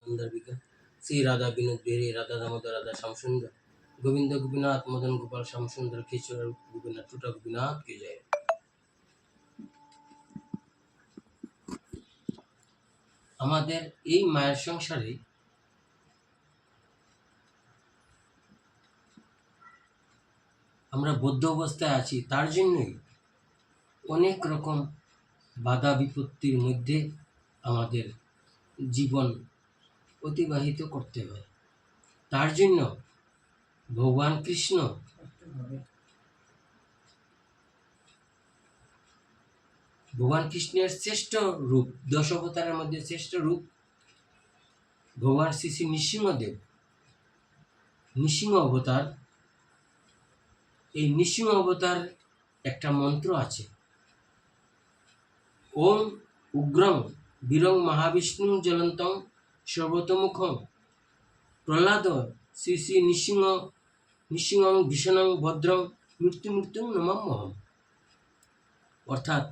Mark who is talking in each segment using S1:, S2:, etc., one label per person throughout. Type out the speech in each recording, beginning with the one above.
S1: अंदरबिका श्री राधा विनोद बिहारी राधा दामोदर राधा श्यामसुंदर गोविंद गोपीनाथ मदन गोपाल श्यामसुंदर किशोर गोपीनाथ टूटा गोपीनाथ की जय। আমাদের এই মায়ের সংসারে আমরা বদ্ধ অবস্থায় আছি, তার জন্যই অনেক রকম বাধা বিপত্তির মধ্যে আমাদের জীবন অতিবাহিত করতে হয়। তার জন্য ভগবান কৃষ্ণ ভগবান কৃষ্ণের শ্রেষ্ঠ রূপ, 10 অবতারের মধ্যে শ্রেষ্ঠ রূপ ভগবান শ্রী শ্রী নৃসিংহদেব, নৃসিংহ অবতার। এই নৃসিংহ অবতার একটা মন্ত্র আছে, ওম উগ্রং বীরং মহাবিষ্ণু জ্বলন্তং সর্বতোমুখং প্রহ্লাদ শ্রী শ্রী নৃসিংহং ভীষণং ভদ্রং মৃত্যু মৃত্যুং নমাম্যহম। অর্থাৎ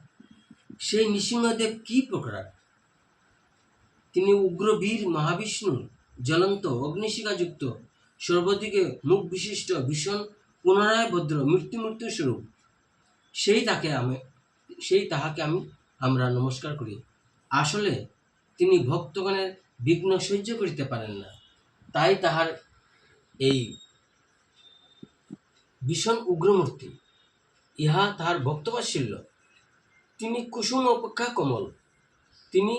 S1: সেই নৃসিংহদেব কি প্রকার? তিনি উগ্রবীর মহাবিষ্ণু, জ্বলন্ত অগ্নিশিখাযুক্ত, সর্বদিকে মুখ বিশিষ্ট, ভীষণ পুনরায় ভদ্র, মৃত্যু মৃত্যু স্বরূপ। তাহাকে আমরা নমস্কার করি। আসলে তিনি ভক্তগণের বিঘ্ন সহ্য করিতে পারেন না, তাই তাহার এই ভীষণ উগ্রমূর্তি। ইহা তাহার ভক্তবাৎসল্য। তিনি কুসুম অপেক্ষা কোমল। তিনি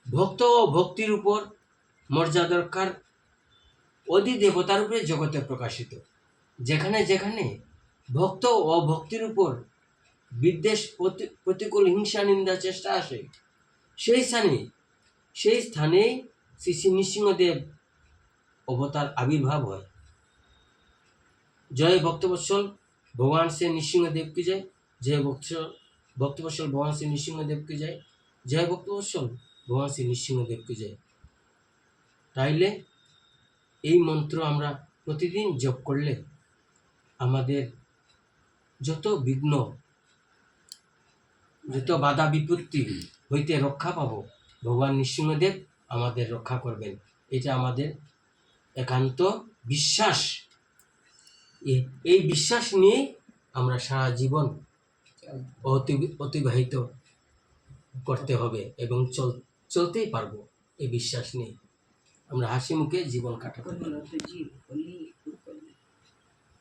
S1: ভক্ত ও ভক্তির উপর মর্যাদার অধিদেবতার উপরে জগতে প্রকাশিত। যেখানে যেখানে ভক্ত ও ভক্তির উপর বিদ্বেষ, প্রতিকূল, হিংসা, নিন্দা, চেষ্টা আসে, সেই স্থানেই শ্রী শ্রী নৃসিংহদেব অবতার আবির্ভাব হয়। জয় ভক্তবৎসল ভগবান শ্রী নৃসিংহদেব কি জয়। জয় ভক্তবৎসল ভগবান শ্রী নৃসিংহদেব কি জয়। জয় ভক্তবৎসল ভগবান শ্রী নৃসিংহদেব কি জয়। তাইলে এই মন্ত্র আমরা প্রতিদিন জপ করলে আমাদের যত বিঘ্ন, যত বাধা বিপত্তি হইতে রক্ষা পাব, ভগবান নৃসিংহদেব আমাদের রক্ষা করবেন। এটা আমাদের একান্ত বিশ্বাস। এই বিশ্বাস নিয়ে আমরা সারা জীবন অতিবাহিত করতে হবে এবং চলতেই পারবো। এই বিশ্বাস নিয়ে আমরা হাসি মুখে জীবন কাটাতে পারবো।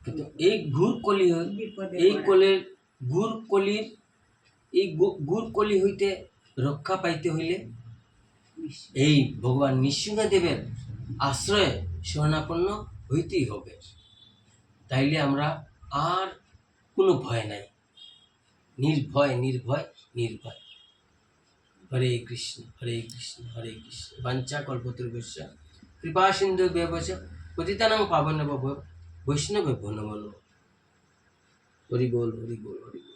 S1: কিন্তু এই ঘোর কলি হইতে রক্ষা পাইতে হইলে এই ভগবান নৃসিংহদেবের আশ্রয়ে শরণাপন্ন হইতেই হবে। তাইলে আমরা আর কোনো ভয় নাই, নির্ভয় নির্ভয় নির্ভয়। হরে কৃষ্ণ হরে কৃষ্ণ হরে কৃষ্ণ। বাঞ্ছা কল্পতরুভ্যশ্চ কৃপা সিন্ধু ব্যবচ পতিতানাং পাবনেভ্যো বৈষ্ণবেভ্যো নমো নমঃ। হরি বল হরি বল হরি বল।